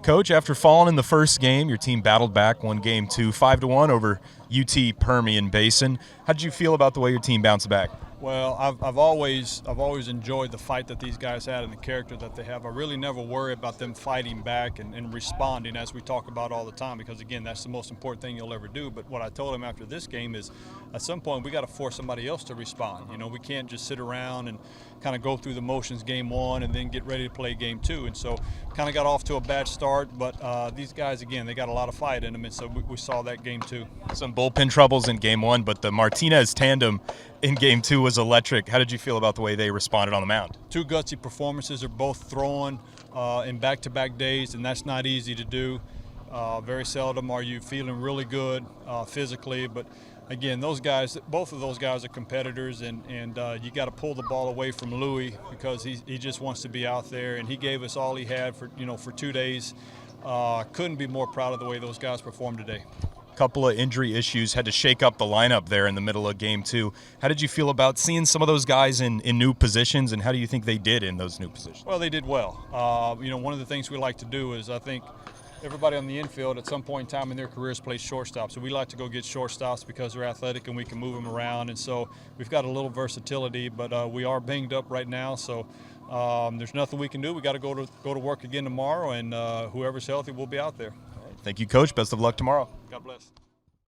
Coach, after falling in the first game, your team battled back, won game 2, 5-1 over UT Permian Basin. How did you feel about the way your team bounced back? Well, I've always enjoyed the fight that these guys had and the character that they have. I really never worry about them fighting back and responding, as we talk about all the time, because again, that's the most important thing you'll ever do. But what I told them after this game is, at some point we got to force somebody else to respond. You know, we can't just sit around and kind of go through the motions game 1 and then get ready to play game 2. And so kind of got off to a bad start, but these guys, again, they got a lot of fight in them, and so we saw that game 2. Some bullpen troubles in game 1, but the Martinez tandem in game 2 was electric. How did you feel about the way they responded on the mound? 2 gutsy performances. Are both throwing in back-to-back days, and that's not easy to do. Very seldom are you feeling really good physically, but again, those guys, both of those guys are competitors, and you got to pull the ball away from Louis because he just wants to be out there, and he gave us all he had for 2 days. Couldn't be more proud of the way those guys performed today. Couple of injury issues, had to shake up the lineup there in the middle of game 2. How did you feel about seeing some of those guys in new positions, and how do you think they did in those new positions? Well, they did well. One of the things we like to do is, I think everybody on the infield at some point in time in their careers plays shortstop, so we like to go get shortstops because they're athletic and we can move them around, and so we've got a little versatility, but we are banged up right now, so there's nothing we can do. We got to go to work again tomorrow, and whoever's healthy will be out there. Thank you, Coach. Best of luck tomorrow. God bless.